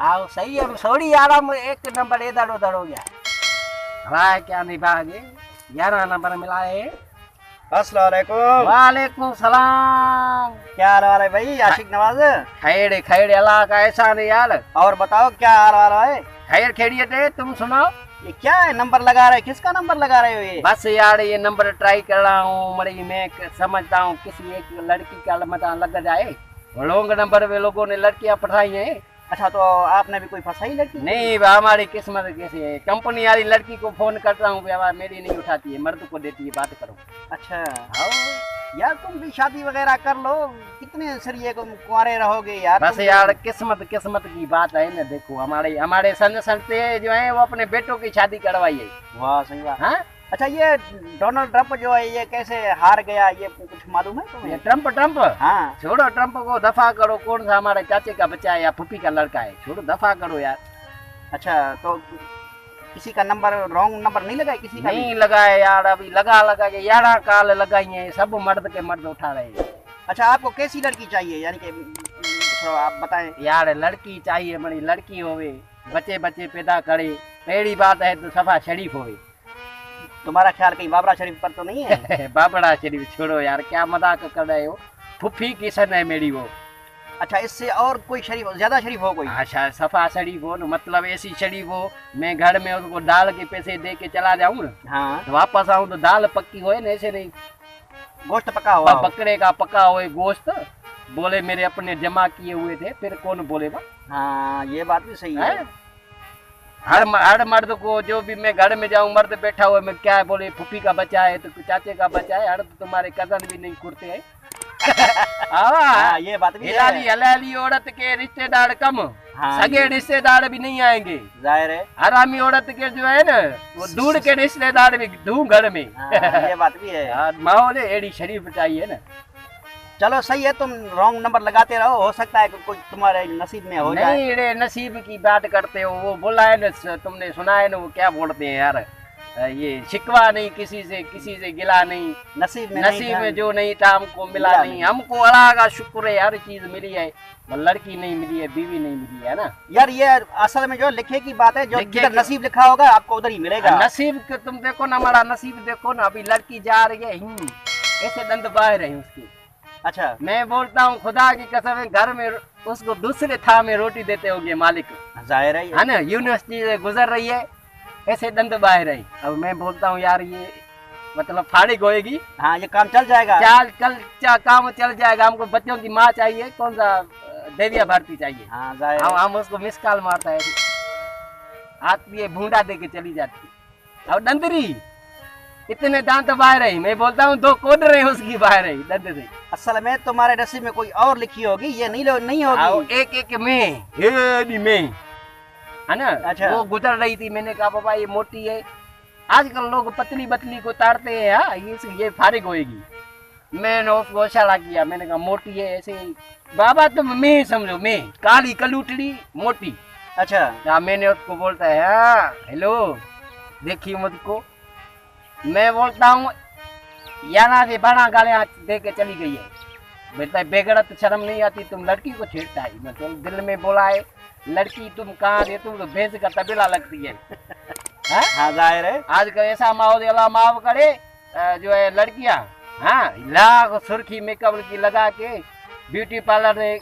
आओ सही है सोड़ी आराम एक नंबर इधर उधर हो गया। राय क्या निभागे 11 नंबर मिला है। अस्सलाम वालेकुम। वालेकुम सलाम। क्या हाल है भाई आशिक नवाज? खैर खैर अल्लाह का ऐसा नहीं यार। और बताओ क्या हाल है? खैर खैरियत है तुम सुनाओ। ये क्या है नंबर लगा रहे? किसका नंबर लगा रहे हो ये? बस यार ये नंबर ट्राई कर रहा हूँ मरी मैं समझता हूँ किसी एक लड़की का मतलब लग जाए। लोग नंबर में लोगों ने लड़कियां पठाई हैं। अच्छा तो आपने भी कोई फंसाई लड़की? नहीं हमारी किस्मत कैसी है कंपनी वाली लड़की को फोन करता हूँ मेरी नहीं उठाती है मर्द को देती है बात करो। अच्छा यार तुम भी शादी वगैरह कर लो कितने सरिये कुंवारे रहोगे यार। बस यार किस्मत की बात है ना। देखो हमारे सन संते जो है वो अपने बेटों की शादी करवाई है। वाह सही बात। हाँ अच्छा ये डोनाल्ड ट्रंप जो है ये कैसे हार गया ये कुछ मालूम है तुम्हें? ये ट्रंप हाँ छोड़ो ट्रंप को दफा करो। कौन सा हमारे चाचे का बच्चा है या फूफी का लड़का है छोड़ो दफा करो यार। अच्छा तो किसी का नंबर रॉन्ग नंबर नहीं लगाए किसी का? नहीं लगाए यार अभी लगा के 11 काल लगाई है सब मर्द के मर्द उठा रहे हैं। अच्छा आपको कैसी लड़की चाहिए यानी कि थोड़ा आप बताएं। यार लड़की चाहिए बड़ी लड़की होवे बच्चे पैदा करे। पहली बात है तो सफा शरीफ होवे। तुम्हारा ख्याल कहीं बाबरा शरीफ पर तो नहीं है? बाबड़ा शरीफ छोड़ो यार क्या मजाक कर रहे हो। फुफी किसन है मेरी वो। अच्छा इससे और कोई शरीफ ज्यादा शरीफ हो कोई? अच्छा सफा शरीफ हो न मतलब ऐसी शरीफ हो मैं घर में उसको दाल के पैसे दे के चला जाऊं न हाँ तो वापस आऊं तो दाल पक्की होए न ऐसे नहीं गोश्त पका हुआ हो। बकरे का पका हुए गोश्त बोले मेरे अपने जमा किए हुए थे फिर कौन बोलेगा। हाँ ये बात भी सही है। हर मर्द को जो भी मैं घर में जाऊं मर्द बैठा हुआ मैं क्या बोले फूफी का बच्चा है तो चाचे का बच्चा है। हर तो तुम्हारे कजन भी नहीं कुर्ते हैं। हाँ, ये बात भी है। हलाली औरत के रिश्तेदार कम हाँ, सगे रिश्तेदार भी नहीं आएंगे। जाहिर है। हरामी औरत के जो है ना वो दूर के रिश्तेदार भी धूम घर में। हाँ, ये बात भी है। माहौल एड़ी शरीफ चाहिए ना। चलो सही है तुम रॉन्ग नंबर लगाते रहो हो सकता है कोई तुम्हारे नसीब में हो जाए। नहीं रे नसीब की बात करते हो वो बोला है ना तुमने सुना है ना वो क्या बोलते हैं यार ये शिकवा नहीं किसी से गिला नहीं। नसीब में जो नहीं था हमको मिला नहीं। हमको अल्लाह का शुक्र है हर चीज मिली है लड़की नहीं मिली है बीवी नहीं मिली है ना यार। ये असल में जो लिखे की बात है जो जिधर नसीब लिखा होगा आपको उधर ही मिलेगा। नसीब तुम देखो ना हमारा नसीब देखो ना अभी लड़की जा रही है ऐसे दंत बाहर है उसकी। अच्छा मैं बोलता हूँ खुदा की कसम है घर में उसको दूसरे था में रोटी देते होंगे मालिक। जाहिर है ना यूनिवर्सिटी से गुजर रही है ऐसे दंत बाहर है। अब मैं बोलता हूँ यार ये मतलब फाड़िग होएगी। हाँ ये काम चल जाएगा। काम चल जाएगा। हमको बच्चों की माँ चाहिए कौन सा देविया भारती चाहिए। हाँ हम उसको मिस कॉल मारता है आती है भूडा दे के चली जाती। अब दंतरी इतने दांत बाहर है मैं बोलता हूँ 2 कोड रहे उसकी बाहर है दंत से। असल में तुम्हारे नसीब में कोई और लिखी होगी ये नहीं होगी। एक में है ना। अच्छा वो गुजर रही थी मैंने कहा बाबा ये मोटी है। आजकल लोग पतली बतली को ताड़ते हैं। हाँ ये फारिग होएगी। मैंने उसको इशारा किया मैंने कहा मोटी है ऐसे बाबा तुम मैं समझो मैं काली कलूटड़ी मोटी। अच्छा मैंने उसको बोलता है हाँ हेलो देखिए मुझको मैं बोलता हूँ याना से बड़ा गालियाँ दे के चली गई है। बेटा बेगड़त शर्म नहीं आती तुम लड़की को छेड़ता है। मतलब दिल में बोला है लड़की तुम कहाँ दे तुम तो भैंस का तबेला लगती है। हाँ जाहिर है आज का ऐसा माहौल अल्लाह माफ करे जो है लड़कियाँ हाँ लाख सुर्खी मेकअप की लगा के ब्यूटी पार्लर में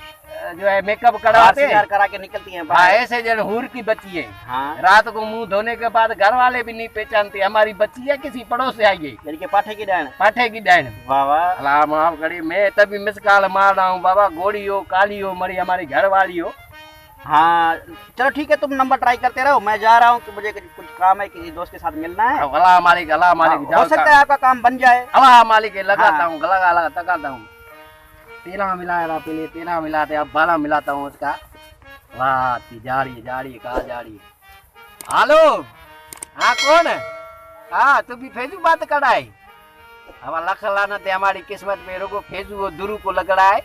जो है मेकअप कराते करा के निकलती हैं। हाँ ऐसे जन हूर की बच्ची है। हाँ रात को मुंह धोने के बाद घर वाले भी नहीं पहचानते हमारी बच्ची है किसी पड़ोस से आई गई पाठे की डायन। वाह माफ करी मैं तभी मिस कॉल मार रहा हूँ बाबा गोरी हो काली हो मरी हमारी घर वाली हो। हाँ चलो ठीक है तुम नंबर ट्राई करते रहो मैं जा रहा हूँ कि मुझे कुछ काम है किसी दोस्त के साथ मिलना है। अल्लाह मालिक हो सकता है आपका काम बन जाए। अल्लाह मालिक लगाता हूँ लगाता हूँ 13 मिलाया पहले 13 मिलाते अब 12 मिलाता हूँ उसका। वाह जा रही कहा जा रही है। हेलो हाँ कौन है? हाँ तू भी फेजू बात कर रहा है। अब लख लानत है हमारी किस्मत में रोगो फेजू दुरू को लग रहा है।